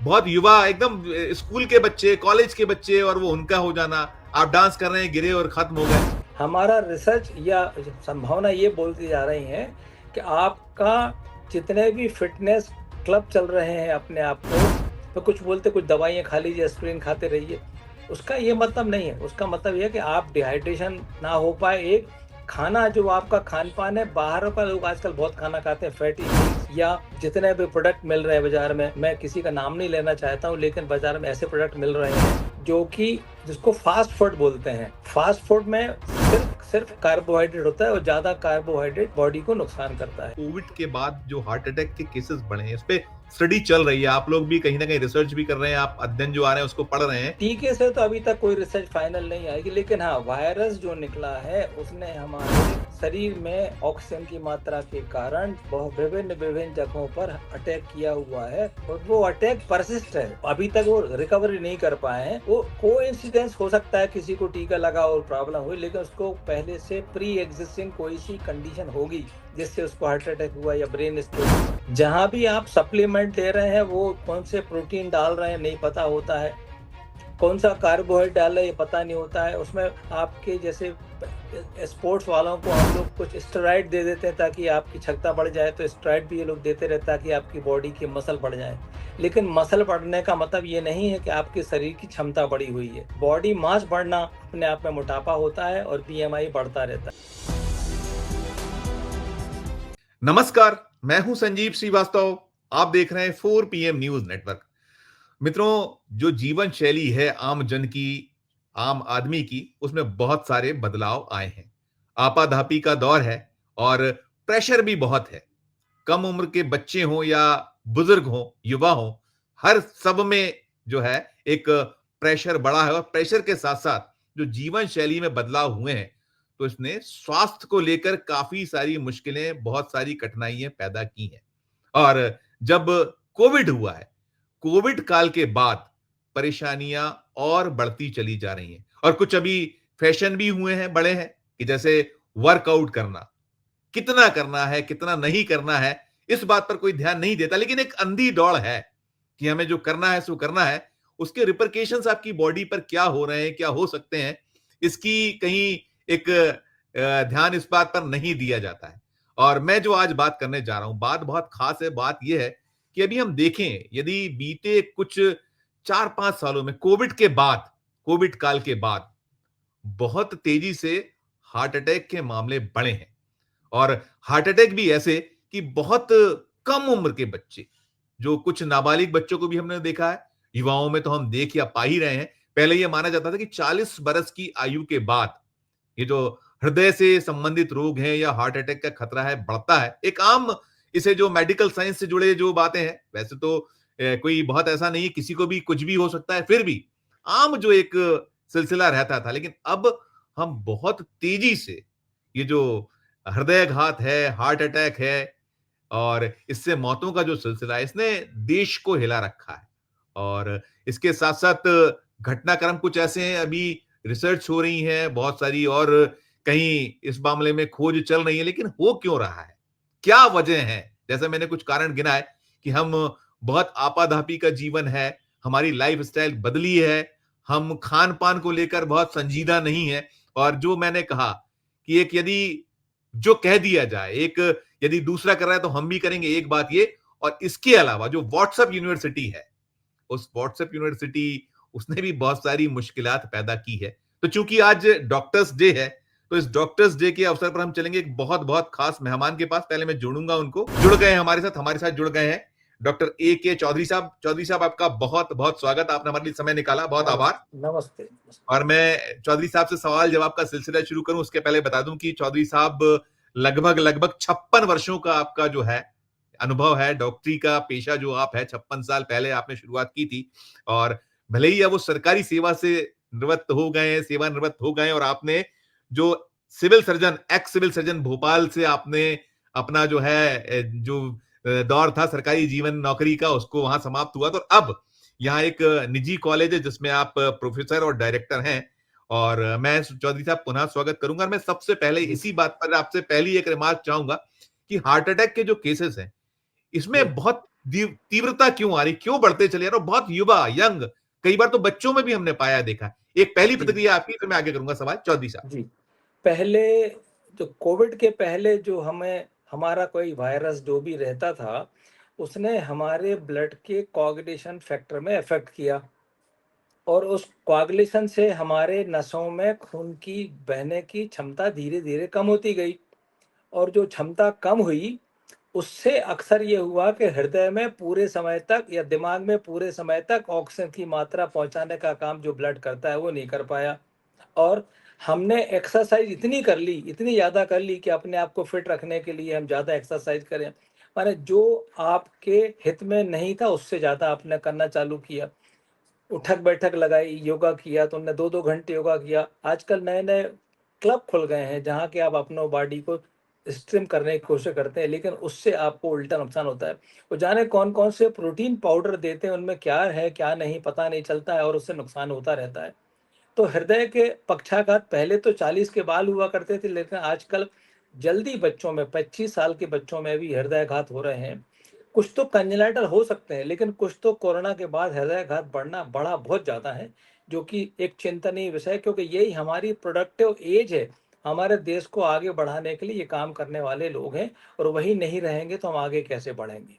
बहुत युवा एकदम स्कूल के बच्चे, कॉलेज के बच्चे, और वो उनका हो जाना, आप डांस कर रहे हैं, गिरे और खत्म हो गए। हमारा रिसर्च या संभावना ये बोलती जा रही है कि आपका जितने भी फिटनेस क्लब चल रहे हैं अपने आप को, तो कुछ बोलते कुछ दवाइयाँ खा लीजिए, एस्पिरिन खाते रहिए, उसका ये मतलब नहीं है। उसका मतलब ये है कि आप डिहाइड्रेशन ना हो पाए। एक खाना जो आपका खान पान है, बाहर का लोग आजकल बहुत खाना खाते हैं, फैटी चीज या जितने भी प्रोडक्ट मिल रहे हैं बाजार में, मैं किसी का नाम नहीं लेना चाहता हूँ, लेकिन बाजार में ऐसे प्रोडक्ट मिल रहे हैं जो कि जिसको फास्ट फूड बोलते हैं। फास्ट फूड में सिर्फ कार्बोहाइड्रेट होता है और ज्यादा कार्बोहाइड्रेट बॉडी को नुकसान करता है। कोविड के बाद जो हार्ट अटैक के केसेस बढ़े हैं, इस पे स्टडी चल रही है, आप लोग भी कहीं ना कहीं रिसर्च भी कर रहे हैं, आप अध्ययन जो आ रहे हैं उसको पढ़ रहे हैं। टीके से तो अभी तक कोई रिसर्च फाइनल नहीं आएगी, लेकिन हाँ, वायरस जो निकला है उसने हमारे शरीर में ऑक्सीजन की मात्रा के कारण बहुत विभिन्न जगहों पर अटैक किया हुआ है और वो अटैक परसिस्ट है। अभी तक वो रिकवरी नहीं कर पाए हैं। वो कोइंसिडेंस हो सकता है, किसी को टीका लगा और प्रॉब्लम हुई, लेकिन उसको पहले से प्री एग्जिस्टिंग कोई सी कंडीशन होगी जिससे उसको हार्ट अटैक हुआ या ब्रेन स्ट्रोक। जहाँ भी आप सप्लीमेंट ले रहे हैं वो कौन से प्रोटीन डाल रहे हैं नहीं पता होता है, कौन सा कार्बोहाइड्रेट डाल रहे हैं ये पता नहीं होता है। उसमें आपके जैसे स्पोर्ट्स वालों को हम लोग कुछ स्टेरॉइड दे देते हैं ताकि आपकी क्षमता बढ़ जाए, तो स्टेरॉइड भी ये लोग देते रहते हैं ताकि आपकी बॉडी की मसल बढ़ जाए। लेकिन मसल बढ़ने का मतलब ये नहीं है कि आपके शरीर की क्षमता बढ़ी हुई है। बॉडी मास बढ़ना अपने आप में मोटापा होता है और बीएमआई बढ़ता रहता है। नमस्कार, मैं हूं संजीव श्रीवास्तव। आप देख रहे हैं 4 पीएम न्यूज नेटवर्क। मित्रों, जो जीवन शैली है आम जन की, आम आदमी की, उसमें बहुत सारे बदलाव आए हैं। आपाधापी का दौर है और प्रेशर भी बहुत है। कम उम्र के बच्चे हों या बुजुर्ग हों, युवा हों, हर सब में जो है एक प्रेशर बढ़ा है, और प्रेशर के साथ साथ जो जीवन शैली में बदलाव हुए हैं, तो इसने स्वास्थ्य को लेकर काफी सारी मुश्किलें, बहुत सारी कठिनाइयां पैदा की हैं। और जब कोविड हुआ है, कोविड काल के बाद परेशानियां और बढ़ती चली जा रही हैं, और कुछ अभी फैशन भी हुए हैं, बड़े हैं, कि जैसे वर्कआउट करना, कितना करना है, कितना नहीं करना है, इस बात पर कोई ध्यान नहीं देता, लेकिन एक अंधी दौड़ है कि हमें जो करना है सो करना है। उसके रिपरकेशंस आपकी बॉडी पर क्या हो रहे हैं, क्या हो सकते हैं, इसकी कहीं एक ध्यान इस बात पर नहीं दिया जाता है। और मैं जो आज बात करने जा रहा हूं, बात बहुत खास है। बात यह है कि अभी हम देखें, यदि बीते कुछ 4-5 सालों में, कोविड के बाद, कोविड काल के बाद बहुत तेजी से हार्ट अटैक के मामले बढ़े हैं। और हार्ट अटैक भी ऐसे कि बहुत कम उम्र के बच्चे, जो कुछ नाबालिग बच्चों को भी हमने देखा है, युवाओं में तो हम देख या पा ही रहे हैं। पहले यह माना जाता था कि 40 बरस की आयु के बाद ये जो हृदय से संबंधित रोग हैं या हार्ट अटैक का खतरा है, बढ़ता है। एक आम, इसे जो मेडिकल साइंस से जुड़े जो बातें हैं, वैसे तो कोई बहुत ऐसा नहीं है, किसी को भी कुछ भी हो सकता है, फिर भी आम जो एक सिलसिला रहता था। लेकिन अब हम बहुत तेजी से ये जो हृदयघात है, हार्ट अटैक है, और इससे मौतों का जो सिलसिला है, इसने देश को हिला रखा है। और इसके साथ-साथ घटनाक्रम कुछ ऐसे हैं, अभी रिसर्च हो रही है बहुत सारी, और कहीं इस मामले में खोज चल रही है, लेकिन हो क्यों रहा है? क्या वजह है? जैसे मैंने कुछ कारण गिनाए कि हम बहुत आपाधापी का जीवन है, हमारी लाइफ़स्टाइल बदली है, हम खान-पान को लेकर बहुत संजीदा नहीं हैं, और जो मैंने कहा कि एक यदि जो कह दिया जाए, एक यदि दूसरा कर रहा है तो हम भी करेंगे, एक बात ये। और इसके अलावा जो व्हाट्सएप यूनिवर्सिटी है, उस व्हाट्सएप यूनिवर्सिटी, उसने भी बहुत सारी मुश्किलात पैदा की है। तो चूंकि आज डॉक्टर्स डे है, तो इस डॉक्टर्स डे के अवसर पर हम चलेंगे एक बहुत बहुत खास मेहमान के पास। पहले मैं जोड़ूंगा उनको, जुड़ गए हैं हमारे साथ जुड़ गए हैं डॉक्टर ए के चौधरी साहब। चौधरी साहब, आपका बहुत बहुत स्वागत, आपने हमारे लिए समय निकाला, बहुत आभार। नमस्ते नमस्ते। और मैं चौधरी साहब से सवाल जवाब का सिलसिला शुरू करूं, उसके पहले बता दूं कि चौधरी साहब लगभग लगभग 56 वर्षों का आपका जो है अनुभव है, डॉक्टरी का पेशा जो आप है, 56 साल पहले आपने शुरुआत की थी। और भले ही अब वो सरकारी सेवा से निवृत्त हो गए हैं, सेवानिवृत्त हो गए, और आपने जो civil surgeon, ex civil surgeon Bhopal से आपने अपना जो है जो दौर था सरकारी जीवन नौकरी का, उसको वहां समाप्त हुआ। तो अब यहाँ एक निजी कॉलेज है जिसमें आप प्रोफेसर और डायरेक्टर हैं। और मैं चौधरी साहब पुनः स्वागत करूंगा। और मैं सबसे पहले इसी बात पर आपसे पहली एक रिमार्क चाहूंगा कि हार्ट अटैक के जो केसेस हैं, इसमें बहुत तीव्रता क्यों आ रही, क्यों बढ़ते चले जा रहे, बहुत युवा यंग, कई बार तो बच्चों में भी हमने पाया देखा है। एक पहली जी प्रतिक्रिया आपकी, फिर मैं आगे करूंगा सवाल। चौधरी साहब। जी। पहले जो कोविड के पहले जो हमें हमारा कोई वायरस जो भी रहता था, उसने हमारे ब्लड के कोआगुलेशन फैक्टर में इफेक्ट किया और उस कोआगुलेशन से हमारे नसों में खून की बहने की क्षमता धीरे धीरे कम होती गई और जो क्षमता कम हुई उससे अक्सर ये हुआ कि हृदय में पूरे समय तक या दिमाग में पूरे समय तक ऑक्सीजन की मात्रा पहुंचाने का काम जो ब्लड करता है वो नहीं कर पाया और हमने एक्सरसाइज इतनी कर ली, इतनी ज़्यादा कर ली कि अपने आप को फिट रखने के लिए हम ज़्यादा एक्सरसाइज करें। माने जो आपके हित में नहीं था उससे ज़्यादा आपने करना चालू किया। उठक बैठक लगाई, योगा किया, तो उनने 2-2 घंटे योगा किया। आजकल नए-नए क्लब खुल गए हैं जहाँ के आप अपने बॉडी को स्ट्रिम करने की कोशिश करते हैं, लेकिन उससे आपको उल्टा नुकसान होता है। वो जाने कौन-कौन से प्रोटीन पाउडर देते हैं, उनमें क्या है, क्या नहीं पता नहीं चलता है और उससे नुकसान होता रहता है। तो हृदय के पक्षाघात पहले तो 40 के बाद हुआ करते थे, लेकिन आजकल जल्दी बच्चों में 25 साल के बच्चों में भी हृदयघात हो रहे हैं। कुछ तो कंजेनाइटल हो सकते हैं, लेकिन कुछ तो कोरोना के बाद हृदयघात बढ़ा बहुत ज़्यादा है, जो कि एक चिंतनीय विषय है, क्योंकि यही हमारी प्रोडक्टिव एज है। हमारे देश को आगे बढ़ाने के लिए ये काम करने वाले लोग हैं और वही नहीं रहेंगे तो हम आगे कैसे बढ़ेंगे?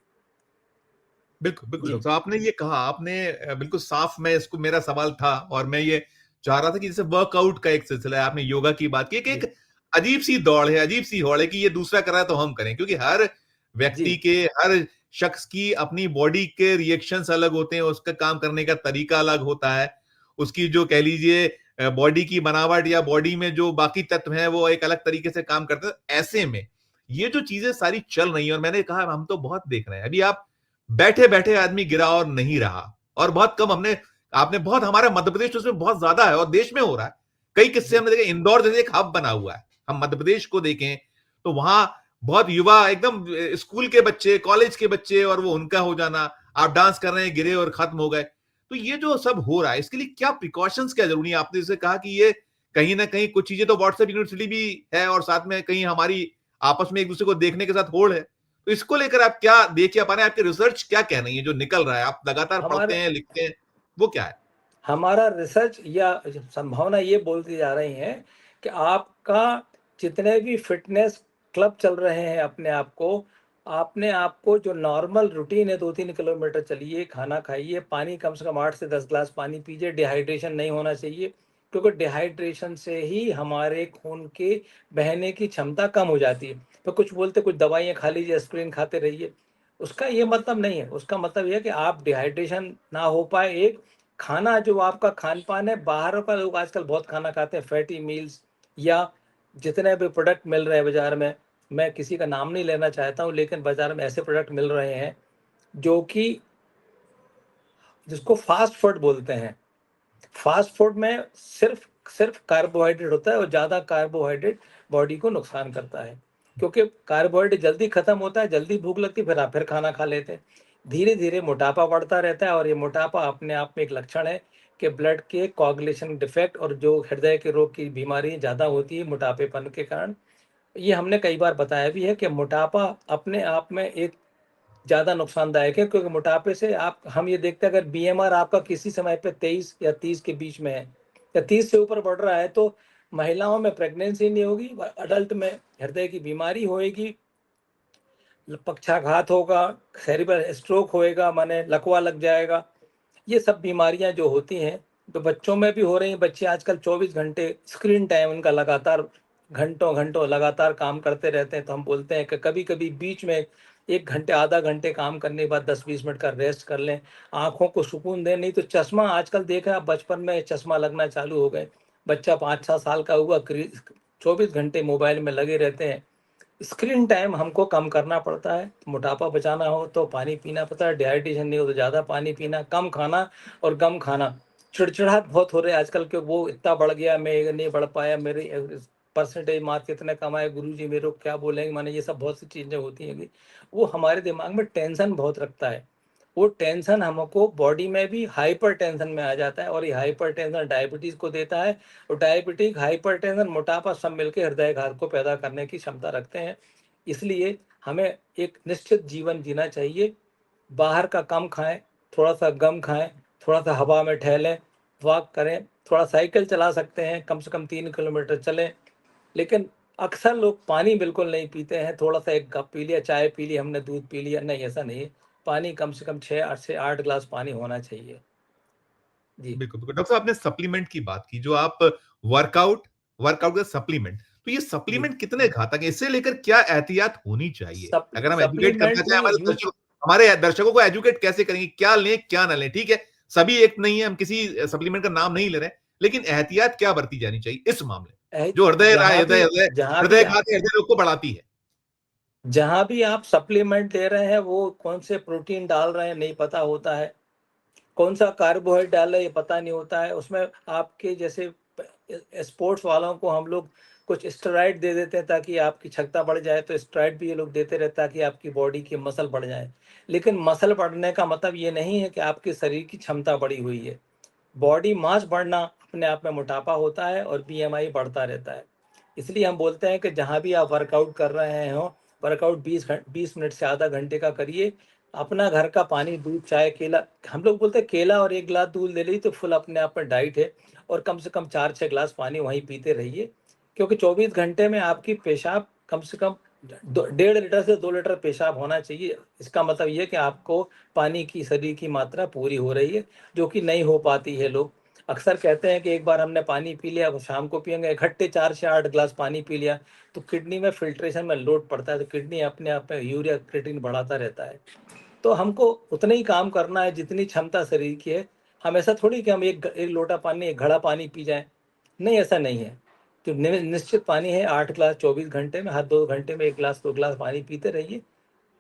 बिल्कुल, बिल्कुल जी, डॉक्टर साहब, आपने ये कहा, आपने बिल्कुल साफ, मैं इसको, मेरा सवाल था और मैं ये चाह रहा था कि जैसे वर्कआउट का एक सिलसिला है, आपने योगा की बात की, कि जी, एक अजीब सी दौड़ है, अजीब सी होड़ है कि ये दूसरा कर रहा है तो हम करें, क्योंकि हर व्यक्ति जी, के, हर शख्स की अपनी बॉडी के रिएक्शंस अलग होते हैं, उसका काम करने का तरीका अलग होता है, उसकी जो कह लीजिए बॉडी की बनावट या बॉडी में जो बाकी तत्व हैं वो एक अलग तरीके से काम करते हैं। ऐसे में ये जो चीजें सारी चल रही हैं, और मैंने कहा हम तो बहुत देख रहे हैं, अभी आप बैठे बैठे आदमी गिरा और नहीं रहा, और बहुत कम हमने, आपने बहुत, हमारा मध्य प्रदेश उसमें बहुत ज्यादा है और देश में हो रहा है। कई किस्से जी, हमने देखे, इंदौर जैसे एक हब बना हुआ है, हम मध्य प्रदेश को देखें तो वहां बहुत युवा एकदम स्कूल के बच्चे, कॉलेज के बच्चे, और वो उनका हो जाना, आप डांस कर रहे हैं, गिरे और खत्म हो गए। तो ये जो सब हो रहा है, इसके लिए क्या प्रिकॉशंस, क्या जरूरी है? आपने जैसे कहा कि ये कहीं ना कहीं कुछ चीजें तो व्हाट्सएप यूनिवर्सिटी भी है, और साथ में कहीं हमारी आपस में एक दूसरे को देखने के साथ होड़ है, तो इसको लेकर आप क्या देख क्या पा रहे हैं? आपकी रिसर्च क्या कह रही है जो निकल रहा है, आप लगातार पढ़ते हमारे हैं, लिखते हैं, वो क्या है? हमारा रिसर्च या संभावना ये बोलती जा रही है कि आपका जितने भी फिटनेस क्लब चल रहे हैं अपने आप को जो नॉर्मल रूटीन है 2-3 किलोमीटर चलिए, खाना खाइए, पानी कम से कम 8 से 10 ग्लास पानी पीजिए, डिहाइड्रेशन नहीं होना चाहिए, क्योंकि डिहाइड्रेशन से ही हमारे खून के बहने की क्षमता कम हो जाती है। तो कुछ बोलते कुछ दवाइयाँ खा लीजिए, एस्पिरिन खाते रहिए, उसका ये मतलब नहीं है। उसका मतलब ये है कि आप डिहाइड्रेशन ना हो पाए, एक खाना जो आपका खान-पान है, बाहर का लोग आजकल बहुत खाना खाते हैं, फैटी मील्स या जितने भी प्रोडक्ट मिल रहे हैं बाज़ार में, मैं किसी का नाम नहीं लेना चाहता हूँ, लेकिन बाज़ार में ऐसे प्रोडक्ट मिल रहे हैं, जो कि जिसको फ़ास्ट फूड बोलते हैं। फ़ास्ट फूड में सिर्फ़ सिर्फ़ कार्बोहाइड्रेट होता है और ज़्यादा कार्बोहाइड्रेट बॉडी को नुकसान करता है। क्योंकि कार्बोहाइड्रेट जल्दी ख़त्म होता है, जल्दी भूख लगती है, फिर आप फिर खाना खा लेते हैं। धीरे-धीरे मोटापा बढ़ता रहता है और ये मोटापा अपने आप में एक लक्षण है कि ब्लड के कोआगुलेशन डिफेक्ट और जो हृदय के रोग की बीमारी ज़्यादा होती है मोटापेपन के कारण। ये हमने कई बार बताया भी है कि मोटापा अपने आप में एक ज़्यादा नुकसानदायक है, क्योंकि मोटापे से आप हम ये देखते हैं, अगर बीएमआर आपका किसी समय पे 23 या 30 के बीच में है या 30 से ऊपर बढ़ रहा है, तो महिलाओं में प्रेगनेंसी नहीं होगी, अडल्ट में हृदय की बीमारी होएगी, पक्षाघात होगा, सेरिब्रल स्ट्रोक होएगा, माने लकवा लग जाएगा। ये सब बीमारियां जो होती हैं तो बच्चों में भी हो रही हैं। बच्चे आजकल 24 घंटे स्क्रीन टाइम उनका लगातार, घंटों घंटों लगातार काम करते रहते हैं, तो हम बोलते हैं कि कभी कभी बीच में 1 घंटे आधा घंटे काम करने के बाद 10-20 मिनट का रेस्ट कर लें, आंखों को सुकून दें। नहीं तो चश्मा आजकल देखा, आप बचपन में चश्मा लगना चालू हो गए, बच्चा 5-6 साल का हुआ 24 घंटे मोबाइल में लगे रहते हैं। स्क्रीन टाइम हमको कम करना पड़ता है। मोटापा बचाना हो तो पानी पीना पड़ता है, डिहाइड्रेशन नहीं हो तो ज़्यादा पानी पीना, कम खाना और कम खाना। चिड़चिड़ाहट बहुत हो रहे हैं आजकल के, वो इतना बढ़ गया, मैं ये नहीं बढ़ पाया, मेरी परसेंटेज मार्क्स इतने कम आए, गुरुजी मेरे को क्या बोलेंगे, माने ये सब बहुत सी चीज़ें होती हैं कि वो हमारे दिमाग में टेंशन बहुत रखता है। वो टेंशन हमको बॉडी में भी हाइपर टेंशन में आ जाता है और ये हाइपर टेंशन डायबिटीज़ को देता है और डायबिटीज, हाइपरटेंशन, मोटापा सब मिलके हृदयघात को पैदा करने की क्षमता रखते हैं। इसलिए हमें एक निश्चित जीवन जीना चाहिए, बाहर का कम खाएं, थोड़ा सा गम खाएं, थोड़ा सा हवा में टहलें, वॉक करें, थोड़ा साइकिल चला सकते हैं, कम से कम 3 किलोमीटर चलें। लेकिन अक्सर लोग पानी बिल्कुल नहीं पीते हैं। थोड़ा सा एक कप पी लिया, चाय पी ली, हमने दूध पी लिया, नहीं ऐसा नहीं है। पानी कम से कम 6 से 8 गिलास पानी होना चाहिए। जी बिल्कुल बिल्कुल। डॉक्टर साहब, आपने सप्लीमेंट की बात की, जो आप वर्कआउट वर्कआउट का सप्लीमेंट, तो ये जी सप्लीमेंट कितने घातक है, इससे लेकर क्या एहतियात होनी चाहिए, अगर हम एजुकेट करना सप्लीमेंट चाहें में हमारे यूज दर्शकों, हमारे दर्शकों को एजुकेट कैसे करेंगे, क्या लें क्या ना लें? ठीक है, सभी एक नहीं है, हम किसी सप्लीमेंट का नाम नहीं ले रहे हैं, लेकिन एहतियात क्या बरती जानी चाहिए इस मामले में, जो हृदय जहाँ हृदय भी हृदय जहाँ भी हृदय घात हृदय रोग को बढ़ाती है? जहाँ भी आप सप्लीमेंट ले रहे हैं, वो कौन से प्रोटीन डाल रहे हैं नहीं पता होता है, कौन सा कार्बोहाइड्रेट डाल रहे हैं ये पता नहीं होता है। उसमें आपके जैसे स्पोर्ट्स वालों को हम लोग कुछ स्टेरॉइड दे देते हैं ताकि आपकी क्षमता बढ़ जाए, तो स्टेरॉइड भी ये लोग देते रहते हैं ताकि आपकी बॉडी की मसल बढ़ जाए। लेकिन मसल बढ़ने का मतलब ये नहीं है कि आपके शरीर की क्षमता बढ़ी हुई है। बॉडी मास बढ़ना अपने आप में मोटापा होता है और बीएमआई बढ़ता रहता है। इसलिए हम बोलते हैं कि जहाँ भी आप वर्कआउट कर रहे हो, वर्कआउट 20 मिनट से आधा घंटे का करिए। अपना घर का पानी, दूध, चाय, केला, हम लोग बोलते हैं केला और 1 गिलास दूध ले ली तो फुल अपने आप में डाइट है। और कम से कम 4-6 गिलास पानी वहीं पीते रहिए, क्योंकि 24 घंटे में आपकी पेशाब कम से कम 1.5 लीटर से 2 लीटर पेशाब होना चाहिए। इसका मतलब ये कि आपको पानी की शरीर की मात्रा पूरी हो रही है, जो कि नहीं हो पाती है। लोग अक्सर कहते हैं कि एक बार हमने पानी पी लिया, अब शाम को पियेंगे, इकट्ठे 4 से 8 गिलास पानी पी लिया तो किडनी में फिल्ट्रेशन में लोड पड़ता है, तो किडनी अपने आप में यूरिया क्रिएटिन बढ़ाता रहता है। तो हमको उतना ही काम करना है जितनी क्षमता शरीर की है। हम ऐसा थोड़ी कि हम एक लोटा पानी, एक घड़ा पानी पी जाएं, नहीं ऐसा नहीं है। तो निश्चित पानी है 8 गिलास 24 घंटे में, हर 2 घंटे में 1 गिलास 2 गिलास पानी पीते रहिए।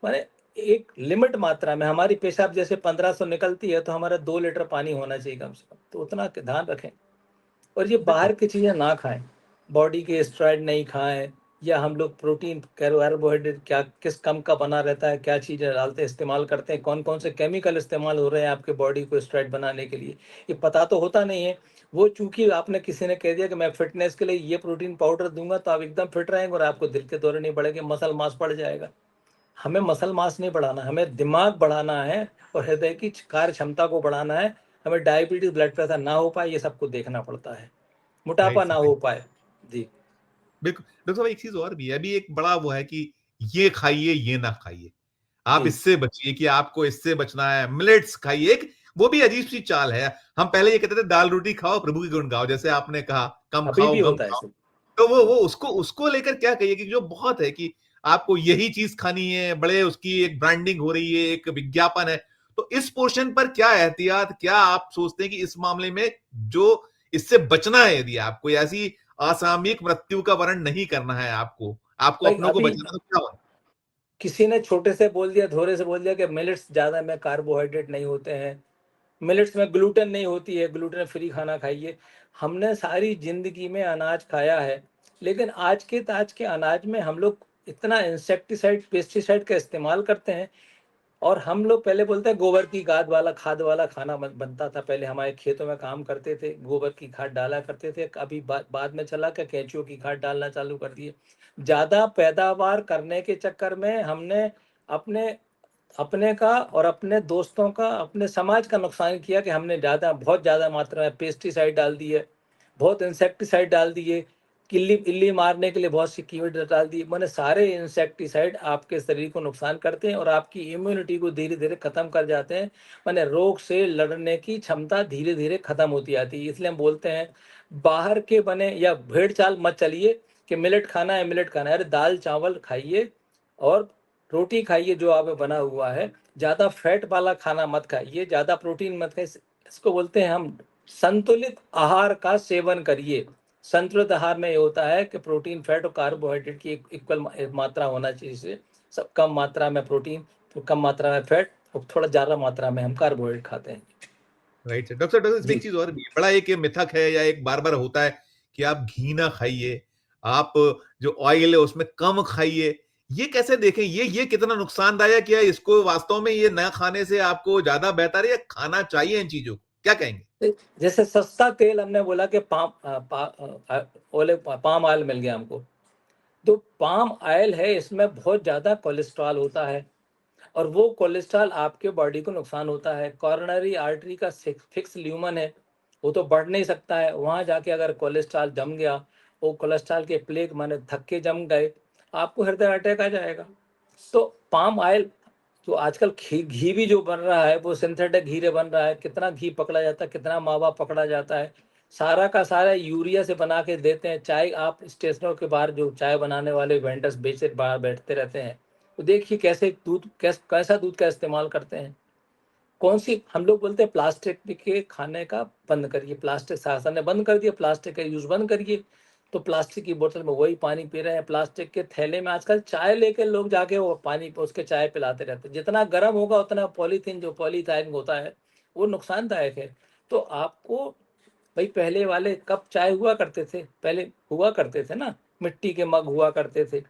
माने एक लिमिट मात्रा में, हमारी पेशाब जैसे 1500 निकलती है तो हमारा 2 लीटर पानी होना चाहिए कम से कम, तो उतना ध्यान रखें। और ये बिल्कुल। बाहर की चीज़ें ना खाएं, बॉडी के स्टेरॉइड नहीं खाएं, या हम लोग प्रोटीन कार्बोहाइड्रेट क्या किस कम का बना रहता है, क्या चीज़ें डालते हैं, इस्तेमाल करते हैं, कौन कौन से केमिकल इस्तेमाल हो रहे हैं आपके बॉडी को स्टेरॉइड बनाने के लिए, ये पता तो होता नहीं है। वो चूंकि आपने किसी ने कह दिया कि मैं फिटनेस के लिए ये प्रोटीन पाउडर दूंगा तो आप एकदम फिट रहेंगे और आपको दिल के दौरे नहीं बढ़ेंगे, मसल मास बढ़ जाएगा। हमें मसल मास नहीं बढ़ाना, हमें दिमाग बढ़ाना है और हृदय की कार्य क्षमता को बढ़ाना है। हमें डायबिटीज, ब्लड प्रेशर ना हो पाए, ये सबको देखना पड़ता है, मोटापा राइट ना सर। हो पाए। जी बिल्कुल डॉक्टर साहब, एक चीज और भी है, अभी एक बड़ा वो है कि ये खाइए ये ना खाइए, आप जी इससे बचिए कि आपको इससे बचना है, मिलेट्स खाइए, एक वो भी अजीब सी चाल है। हम पहले ये कहते थे दाल रोटी खाओ प्रभु की गुण गाओ, जैसे आपने कहा कम अभी खाओ भी गम होता है खाओ, सब। तो वो जी वो उसको उसको लेकर क्या कहिए कि जो बहुत है कि आपको यही चीज खानी है, बड़े उसकी एक ब्रांडिंग हो रही है, एक विज्ञापन है, तो इस पोर्शन पर क्या एहतियात, क्या आप सोचते हैं कि इस मामले में जो इससे बचना है, यदि आपको ऐसी असामयिक मृत्यु का वर्ण नहीं करना है, आपको आपको भाई अपनों को अभी बचाना, तो क्या होना? किसी ने छोटे से बोल दिया, थोड़े से बोल दिया कि मिलेट्स ज़्यादा में कार्बोहाइड्रेट नहीं होते हैं, मिलेट्स में ग्लूटेन नहीं होती है, ग्लूटेन फ्री खाना खाइए। हमने सारी जिंदगी में अनाज खाया है, लेकिन आज के अनाज में हम लोग इतना इंसेक्टिसाइड, पेस्टिसाइड का इस्तेमाल करते हैं। और हम लोग पहले बोलते हैं गोबर की खाद वाला खाना बनता था, पहले हमारे खेतों में काम करते थे, गोबर की खाद डाला करते थे। अभी बाद में चला के केंचुओं की खाद डालना चालू कर दिए। ज़्यादा पैदावार करने के चक्कर में हमने अपने अपने का और अपने दोस्तों का, अपने समाज का नुकसान किया कि हमने बहुत ज़्यादा मात्रा में पेस्टिसाइड डाल दिए, बहुत इंसेक्टिसाइड डाल दिए, किल्ली इल्ली मारने के लिए बहुत सी कीमत डाल दी। मैंने सारे इंसेक्टिसाइड आपके शरीर को नुकसान करते हैं और आपकी इम्यूनिटी को धीरे धीरे खत्म कर जाते हैं। मैंने रोग से लड़ने की क्षमता धीरे धीरे खत्म होती आती है। इसलिए हम बोलते हैं बाहर के बने या भेड़ चाल मत चलिए कि मिलेट खाना है, मिलेट खाना है। अरे दाल चावल खाइए और रोटी खाइए जो आप बना हुआ है। ज़्यादा फैट वाला खाना मत खाइए, ज़्यादा प्रोटीन मत खाइए। इसको बोलते हैं हम संतुलित आहार का सेवन करिए। संतुलित आहार में ये होता है कि प्रोटीन, फैट और कार्बोहाइड्रेट की इक्वल मात्रा होना चाहिए। इसे सब कम मात्रा में प्रोटीन, तो कम मात्रा में फैट और थोड़ा ज़्यादा मात्रा में हम कार्बोहाइड्रेट खाते हैं। Right sir. डॉक्टर इसमें एक जी चीज और भी है, बड़ा एक मिथक है या एक बार बार होता है कि आप घी ना खाइए, आप जो ऑयल है उसमें कम खाइए, ये कैसे देखें, ये कितना नुकसानदायक है, इसको वास्तव में ये ना खाने से आपको ज्यादा बेहतर है या खाना चाहिए इन चीजों को, क्या कहेंगे? जैसे सस्ता तेल, हमने बोला कि पाम ऑयल मिल गया हमको, तो पाम ऑयल है, इसमें बहुत ज़्यादा कोलेस्ट्रॉल होता है। और वो कोलेस्ट्रॉल आपके बॉडी को नुकसान होता है। कॉरोनरी आर्टरी का फिक्स ल्यूमन है, वो तो बढ़ नहीं सकता है। वहाँ जाके अगर कोलेस्ट्रॉल जम गया, वो कोलेस्ट्रॉल के प्लेग माने धक्के जम गए, आपको हृदय अटैक आ जाएगा। तो पाम ऑयल जो आजकल घी भी जो बन रहा है वो सिंथेटिक घी बन रहा है। कितना घी पकड़ा जाता है, कितना मावा पकड़ा जाता है, सारा का सारा यूरिया से बना के देते हैं। चाय आप स्टेशनों के बाहर जो चाय बनाने वाले वेंडर्स बेचे बाहर बैठते रहते हैं, तो देखिए कैसे दूध कैसा दूध का इस्तेमाल करते हैं। कौन सी हम लोग बोलते हैं प्लास्टिक के खाने का बंद करिए, प्लास्टिक शासन ने बंद कर दिया, प्लास्टिक का यूज बंद करिए। तो प्लास्टिक की बोतल में वही पानी पी रहे हैं, प्लास्टिक के थैले में आजकल चाय लेके लोग जाके वो पानी उसके चाय पिलाते रहते हैं। जितना गर्म होगा उतना पॉलीथीन जो पॉलीथाइन होता है वो नुकसानदायक है। तो आपको भाई पहले वाले कप चाय हुआ करते थे, पहले हुआ करते थे ना, मिट्टी के मग हुआ करते थे।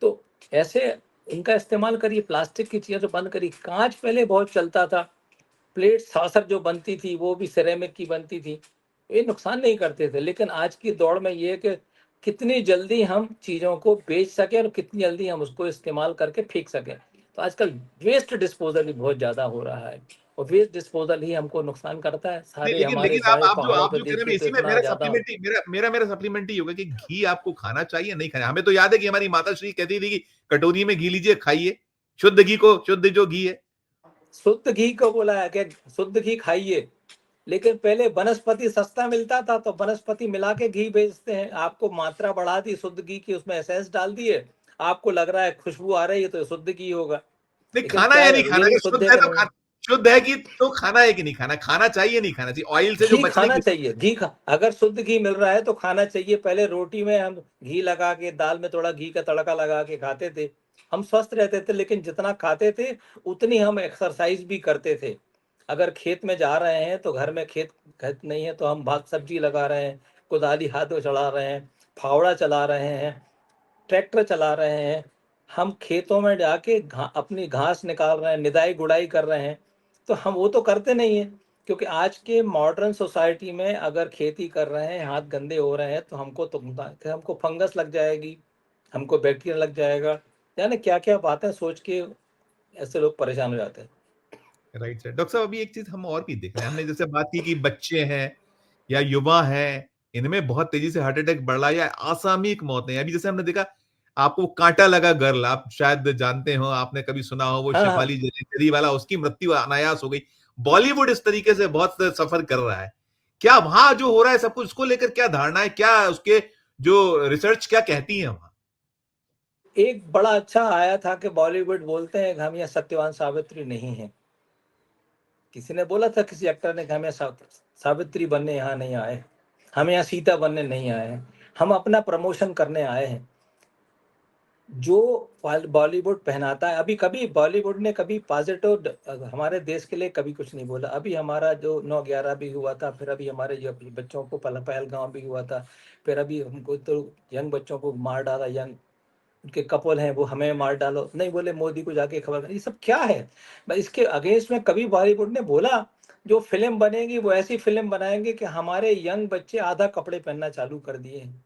तो ऐसे इनका इस्तेमाल करिए, प्लास्टिक की चीज़ें तो बंद करिए। कांच पहले बहुत चलता था, प्लेट saucer जो बनती थी वो भी सिरेमिक की बनती थी, ये नुकसान नहीं करते थे। लेकिन आज की दौड़ में ये है कि कितनी जल्दी हम चीज़ों को बेच सकें और कितनी जल्दी हम उसको इस्तेमाल करके फेंक सकें। तो आजकल वेस्ट डिस्पोजल ही बहुत ज़्यादा हो रहा है, और वेस्ट डिस्पोजल ही हमको नुकसान करता है। नहीं, सारे लेकिन हमारे लेकिन सारे पहाड़ों आप पे जो कह रहे हैं, मैं देखिए तो इसी में इतना ज़्यादा। मेरा सप्लीमेंट ही होगा कि घी आपको खाना चाहिए नहीं खाना। हमें तो याद है कि हमारी माता श्री कहती थी कि कटोरी में घी लीजिए, खाइए शुद्ध घी को, शुद्ध जो घी है। शुद्ध घी को बोला है कि शुद्ध घी खाइए, लेकिन पहले वनस्पति सस्ता मिलता था तो वनस्पति मिला के घी बेचते हैं। आपको मात्रा बढ़ा दी शुद्ध घी की, उसमें एसेंस डाल दिए, आपको लग रहा है खुशबू आ रही है तो शुद्ध घी होगा, नहीं, लेकिन खाना क्या है है नहीं खाना, रियली अगर शुद्ध शुद्ध है है कि तो नहीं। खाना, शुद्ध है कि तो खाना है कि नहीं खाना, खाना चाहिए नहीं खाना चाहिए, ऑयल से जो घी बचने खाना की। चाहिए, अगर शुद्ध घी मिल रहा है तो खाना चाहिए। पहले रोटी में हम घी लगा के, दाल में थोड़ा घी का तड़का लगा के खाते थे, हम स्वस्थ रहते थे। लेकिन जितना खाते थे उतनी हम एक्सरसाइज भी करते थे। अगर खेत में जा रहे हैं तो घर में खेत नहीं है तो हम भात सब्जी लगा रहे हैं, कुदाली हाथ में चला रहे हैं, फावड़ा चला रहे हैं, ट्रैक्टर चला रहे हैं, हम खेतों में जाके अपनी घास निकाल रहे हैं, निदाई गुड़ाई कर रहे हैं। तो हम वो तो करते नहीं है, क्योंकि आज के मॉडर्न सोसाइटी में अगर खेती कर रहे हैं, हाथ गंदे हो रहे हैं, तो हमको फंगस लग जाएगी, हमको बैक्टीरिया लग जाएगा, यानी क्या क्या बातें सोच के ऐसे लोग परेशान हो जाते हैं। Right right. डॉक्टर साहब, अभी एक चीज हम और भी देख रहे हैं, हमने जैसे बात की कि बच्चे हैं या युवा हैं, इनमें बहुत तेजी से हार्ट अटैक बढ़ रहा है या असामयिक मौतें। अभी जैसे हमने देखा, आपको कांटा लगा गर्ल, आप शायद जानते हो, आपने कभी सुना हो, वो हाँ हाँ। शेफाली जरी वाला, उसकी मृत्यु अनायास हो गई। बॉलीवुड इस तरीके से बहुत सफर कर रहा है। क्या वहां जो हो रहा है सब कुछ, उसको लेकर क्या धारणा है, क्या उसके जो रिसर्च क्या कहती है वहां? एक बड़ा अच्छा आया था कि बॉलीवुड बोलते हैं कि हम यहाँ सत्यवान सावित्री नहीं है। किसी ने बोला था, किसी एक्टर ने कि हम यहाँ सावित्री बनने यहाँ नहीं आए, हम यहाँ सीता बनने नहीं आए हैं, हम अपना प्रमोशन करने आए हैं। जो बॉलीवुड पहनाता है, अभी कभी बॉलीवुड ने कभी पॉजिटिव हमारे देश के लिए कभी कुछ नहीं बोला। अभी हमारा जो 9/11 भी हुआ था, फिर अभी हमारे जो बच्चों को पहलगांव भी हुआ था, फिर अभी हमको तो यंग बच्चों को मार डाला, यंग उनके कपल हैं वो हमें मार डालो नहीं बोले, मोदी को जाके खबर करी, ये सब क्या है। इसके अगेंस्ट में कभी बॉलीवुड ने बोला? जो फिल्म बनेगी वो ऐसी फिल्म बनाएंगे कि हमारे यंग बच्चे आधा कपड़े पहनना चालू कर दिए हैं।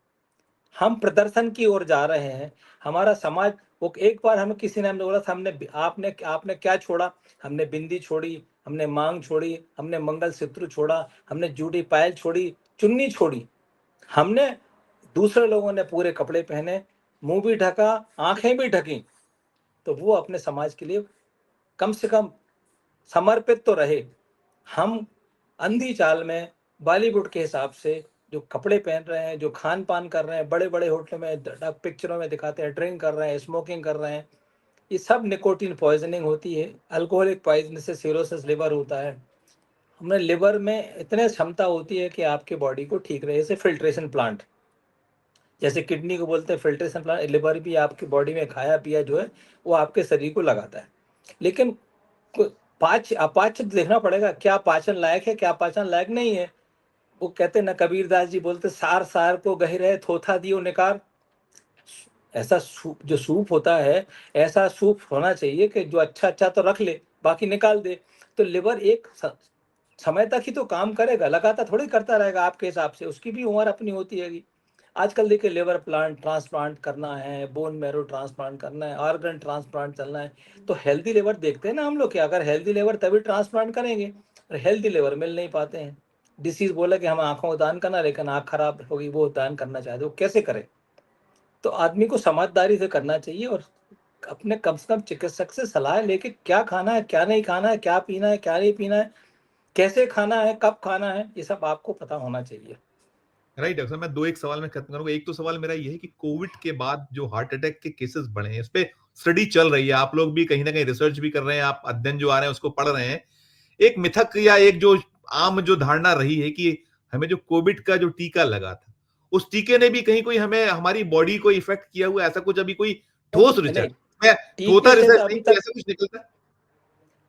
हम प्रदर्शन की ओर जा रहे हैं। हमारा समाज, वो एक बार हमें किसी ने हमने बोला था, हमने आपने आपने क्या छोड़ा? हमने बिंदी छोड़ी, हमने मांग छोड़ी, हमने मंगलसूत्र छोड़ा, हमने जूड़ी पायल छोड़ी, चुन्नी छोड़ी। हमने, दूसरे लोगों ने पूरे कपड़े पहने, मुंह भी ढका, आंखें भी ढकी, तो वो अपने समाज के लिए कम से कम समर्पित तो रहे। हम अंधी चाल में बॉलीवुड के हिसाब से जो कपड़े पहन रहे हैं, जो खान पान कर रहे हैं, बड़े बड़े होटलों में पिक्चरों में दिखाते हैं, ड्रिंक कर रहे हैं, स्मोकिंग कर रहे हैं, ये सब निकोटीन पॉइजनिंग होती है। अल्कोहलिक पॉइजन से सिरोसिस लिवर होता है। हमें लिवर में इतने क्षमता होती है कि आपके बॉडी को ठीक रहे, जैसे फिल्ट्रेशन प्लांट, जैसे किडनी को बोलते हैं फिल्ट्रेशन प्लांट, लिवर भी आपकी बॉडी में खाया पिया जो है वो आपके शरीर को लगाता है। लेकिन पाच अपाच्य देखना पड़ेगा, क्या पाचन लायक है, क्या पाचन लायक नहीं है। वो कहते ना, कबीरदास जी बोलते, सार सार को गह रहे थोथा दियो निकार। ऐसा सूप, जो सूप होता है, ऐसा सूप होना चाहिए कि जो अच्छा अच्छा तो रख ले, बाकी निकाल दे। तो लिवर एक समय तक ही तो काम करेगा, लगातार थोड़ी करता रहेगा आपके हिसाब से, उसकी भी उम्र अपनी होती है। आजकल देखिए लिवर प्लांट ट्रांसप्लांट करना है, बोन मैरो ट्रांसप्लांट करना है, ऑर्गन ट्रांसप्लांट चलना है, तो हेल्दी लिवर देखते हैं ना हम लोग कि अगर हेल्दी लिवर तभी ट्रांसप्लांट करेंगे, और हेल्दी लिवर मिल नहीं पाते हैं। डिसीज बोला कि हम आंखों को दान करना, लेकिन आंख खराब होगी, वो दान करना चाहते, वो कैसे करें? तो आदमी को समझदारी से करना चाहिए और अपने कम से कम चिकित्सक से सलाह लेके क्या खाना है, क्या नहीं खाना है, क्या पीना है, क्या नहीं पीना है, कैसे खाना है, कब खाना है, ये सब आपको पता होना चाहिए। राइट डॉक्टर साहब, मैं दो एक सवाल में खत्म करूंगा। एक तो सवाल मेरा ये है कि कोविड के बाद जो हार्ट अटैक के केसेस बढ़े हैं, इस पे स्टडी चल रही है, आप लोग भी कहीं ना कहीं रिसर्च भी कर रहे हैं, आप अध्ययन जो आ रहे हैं उसको पढ़ रहे हैं। एक मिथक या एक जो आम जो धारणा रही है कि हमें जो कोविड का जो टीका लगा था, उस टीके ने भी कहीं कोई हमें हमारी बॉडी को इफेक्ट किया हुआ, ऐसा कुछ अभी कोई ठोस नहीं नहीं, रिसर्च में टीके तोता से रिसर्च तो नहीं अभी कोई तक ऐसा कुछ निकलता है?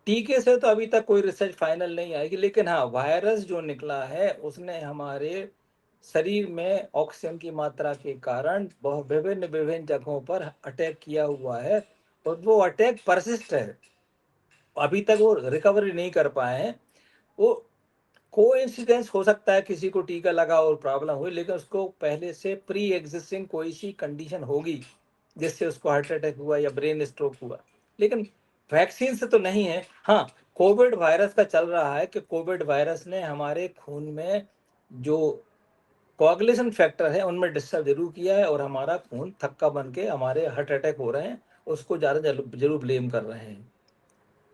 टीके से तो अभी तक कोई रिसर्च फाइनल नहीं आएगी, लेकिन हाँ वायरस जो निकला है उसने हमारे शरीर में ऑक्सीजन की मात्रा के कारण बहुत विभिन्न विभिन्न जगहों पर अटैक किया हुआ है, और वो अटैक परसिस्ट है, अभी तक वो रिकवरी नहीं कर पाए हैं। वो कोइंसिडेंस हो सकता है, किसी को टीका लगा और प्रॉब्लम हुई, लेकिन उसको पहले से प्री एग्जिस्टिंग कोई सी कंडीशन होगी जिससे उसको हार्ट अटैक हुआ या ब्रेन स्ट्रोक हुआ, लेकिन वैक्सीन से तो नहीं है। हाँ, कोविड वायरस का चल रहा है कि कोविड वायरस ने हमारे खून में जो कोagulation फैक्टर है उनमें डिस्टर्ब जरूर किया है, और हमारा खून थक्का बन के हमारे हार्ट अटैक हो रहे हैं, उसको ज़्यादा जरूर ब्लेम कर रहे हैं।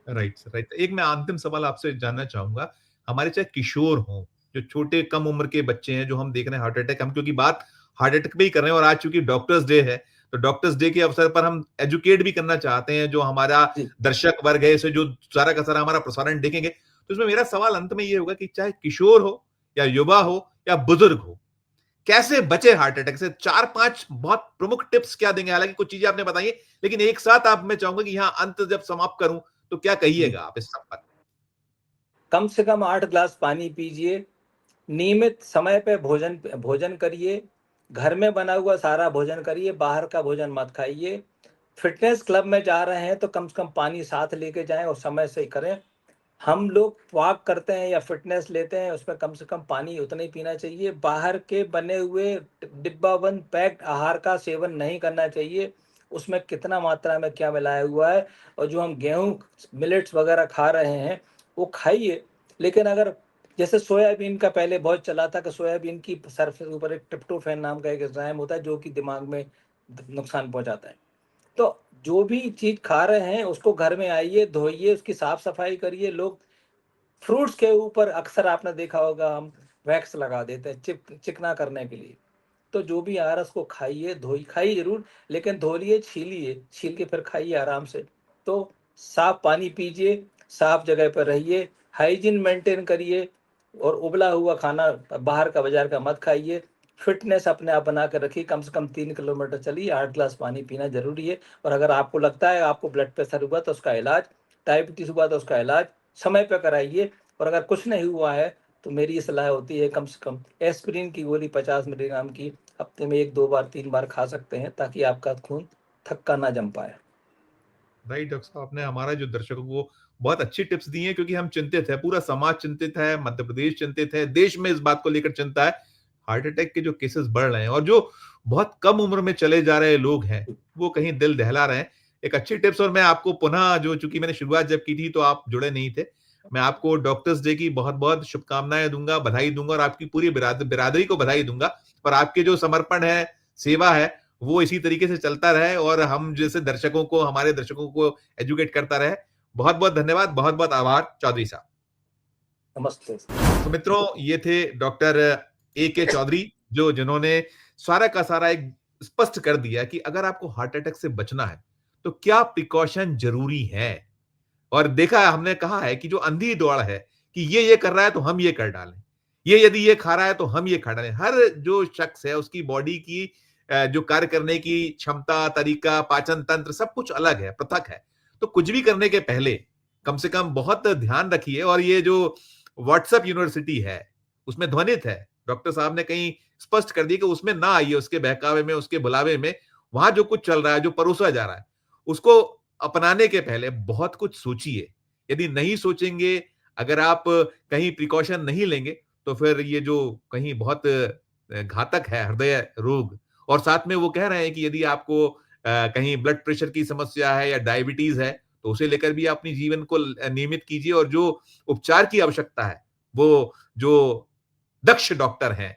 Right right. एक मैं अंतिम सवाल आपसे जानना चाहूंगा, हमारे चाहे किशोर हों, जो छोटे कम उम्र के बच्चे हैं, जो हम देख रहे हैं हार्ट अटैक, हम क्योंकि बात हार्ट अटैक पे ही कर रहे हैं और आज चूंकि डॉक्टर्स डे है, तो डॉक्टर्स डे के अवसर पर हम एजुकेट भी करना चाहते हैं जो हमारा जी, दर्शक वर्ग है, इसे जो सारा का सारा हमारा प्रसारण देखेंगे, तो इसमें मेरा सवाल अंत में ये होगा कि चाहे किशोर हो या युवा हो या बुजुर्ग हो, कैसे बचे हार्ट अटैक से? चार पांच बहुत प्रमुख टिप्स क्या देंगे? हालांकि कुछ चीजें आपने बताई, लेकिन एक साथ आप, मैं चाहूंगा कि यहाँ अंत जब समाप्त करूं तो क्या जी। कहिएगा आप इस सब पर? कम से कम 8 ग्लास पानी पीजिए, नियमित समय पे भोजन भोजन करिए, घर में बना हुआ सारा भोजन करिए, बाहर का भोजन मत खाइए। फिटनेस क्लब में जा रहे हैं तो कम से कम पानी साथ लेके जाएं और समय से करें। हम लोग वॉक करते हैं या फिटनेस लेते हैं, उसमें कम से कम पानी उतना ही पीना चाहिए। बाहर के बने हुए डिब्बाबंद पैक्ड आहार का सेवन नहीं करना चाहिए, उसमें कितना मात्रा में क्या मिलाया हुआ है। और जो हम गेहूँ मिलेट्स वगैरह खा रहे हैं वो खाइए, लेकिन अगर जैसे सोयाबीन का पहले बहुत चला था कि सोयाबीन की सरफेस ऊपर एक ट्रिप्टोफैन नाम का एक एंजाइम होता है जो कि दिमाग में नुकसान पहुंचाता है। तो जो भी चीज खा रहे हैं उसको घर में आइए, धोइए, उसकी साफ सफाई करिए। लोग फ्रूट्स के ऊपर अक्सर आपने देखा होगा हम वैक्स लगा देते हैं चिकना करने के लिए। तो जो भी आ रहा है उसको खाइए, धोई खाइए जरूर, लेकिन धोलिए, छीलिए, छील के फिर खाइए आराम से। तो साफ पानी पीजिए, साफ जगह पर रहिए, हाइजीन मेंटेन करिए, और उबला हुआ खाना बाहर का बाजार का मत खाइए। फिटनेस अपने आप बना कर रखिए, कम से कम 3 किलोमीटर चलिए, 8 ग्लास पानी पीना जरूरी है। और अगर आपको लगता है आपको ब्लड प्रेशर हुआ तो उसका इलाज, डायबिटीज हुआ तो उसका इलाज समय पर कराइए। और अगर कुछ नहीं हुआ है तो मेरी ये सलाह होती है कम से कम एस्पिरिन की गोली 50 मिलीग्राम की हफ्ते में 1 2 बार 3 बार खा सकते हैं, ताकि आपका खून थक्का ना जम पाए। राइट डॉक्टर साहब, आपने हमारा जो दर्शकों को बहुत अच्छी टिप्स दी हैं, क्योंकि हम चिंतित है, पूरा समाज चिंतित है, मध्य प्रदेश चिंतित है, देश में इस बात को लेकर चिंता है। हार्ट अटैक के जो केसेस बढ़ रहे हैं और जो बहुत कम उम्र में चले जा रहे लोग हैं, वो कहीं दिल दहला रहे हैं। एक अच्छी टिप्स, और मैं आपको पुनः, जो चूंकि मैंने शुरुआत जब की थी तो आप जुड़े नहीं थे, मैं आपको डॉक्टर्स डे की बहुत बहुत शुभकामनाएं दूंगा, बधाई दूंगा, और आपकी पूरी बिरादरी को बधाई दूंगा। और आपके जो समर्पण है, सेवा है, वो इसी तरीके से चलता रहे और हम जैसे दर्शकों को, हमारे दर्शकों को एजुकेट करता रहे। बहुत बहुत धन्यवाद, बहुत बहुत आभार चौधरी साहब। नमस्ते। तो मित्रों, ये थे डॉक्टर ए के चौधरी, जो जिन्होंने सारा का सारा एक स्पष्ट कर दिया कि अगर आपको हार्ट अटैक से बचना है तो क्या प्रिकॉशन जरूरी है। और देखा है, हमने कहा है कि जो अंधी दौड़ है कि ये कर रहा है तो हम ये कर डालें, ये यदि ये खा रहा है तो हम ये खा डालें। हर जो शख्स है उसकी बॉडी की जो कार्य करने की क्षमता, तरीका, पाचन तंत्र सब कुछ अलग है, पृथक है। तो कुछ भी करने के पहले कम से कम बहुत ध्यान रखिए। और ये जो व्हाट्सएप यूनिवर्सिटी है उसमें ध्वनित है, डॉक्टर साहब ने कहीं स्पष्ट कर दिया कि उसमें ना आइए, उसके बहकावे में, उसके बुलावे में। वहां जो कुछ चल रहा है, जो परोसा जा रहा है, उसको अपनाने के पहले बहुत कुछ सोचिए। यदि नहीं सोचेंगे, अगर आप कहीं प्रिकॉशन नहीं लेंगे, तो फिर ये जो कहीं बहुत घातक है हृदय रोग। और साथ में वो कह रहे हैं कि यदि आपको कहीं ब्लड प्रेशर की समस्या है या डायबिटीज है तो उसे लेकर भी अपनी जीवन को नियमित कीजिए, और जो उपचार की आवश्यकता है वो जो दक्ष डॉक्टर हैं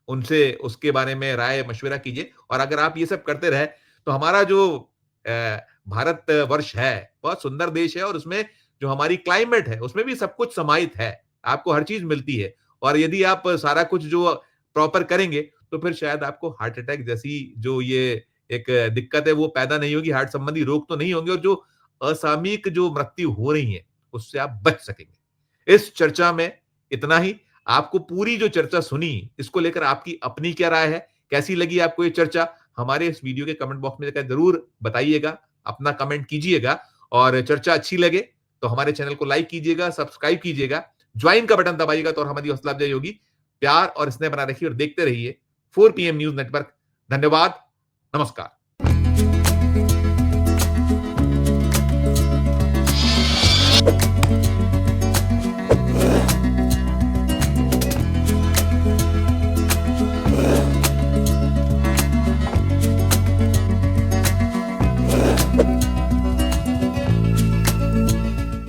उनसे उसके बारे में राय मशविरा कीजिए। और अगर आप ये सब करते रहे तो हमारा जो भारत वर्ष है बहुत सुंदर देश है, और उसमें जो हमारी क्लाइमेट है उसमें भी सब कुछ समाहित है, आपको हर चीज मिलती है। और यदि आप सारा कुछ जो प्रॉपर करेंगे तो फिर शायद आपको हार्ट अटैक जैसी जो ये एक दिक्कत है वो पैदा नहीं होगी, हार्ट संबंधी रोग तो नहीं होंगे, और जो असामयिक जो मृत्यु हो रही है उससे आप बच सकेंगे। इस चर्चा में इतना ही। आपको पूरी जो चर्चा सुनी इसको लेकर आपकी अपनी क्या राय है, कैसी लगी आपको ये चर्चा, हमारे इस वीडियो के कमेंट बॉक्स में जाकर जरूर बताइएगा, अपना कमेंट कीजिएगा। और चर्चा अच्छी लगे तो हमारे चैनल को लाइक कीजिएगा, सब्सक्राइब कीजिएगा, ज्वाइन का बटन दबाइएगा तो और हमारी हौसला अफजाई होगी। प्यार और स्नेह बना रखिए और देखते रहिए 4 PM न्यूज नेटवर्क। धन्यवाद, नमस्कार।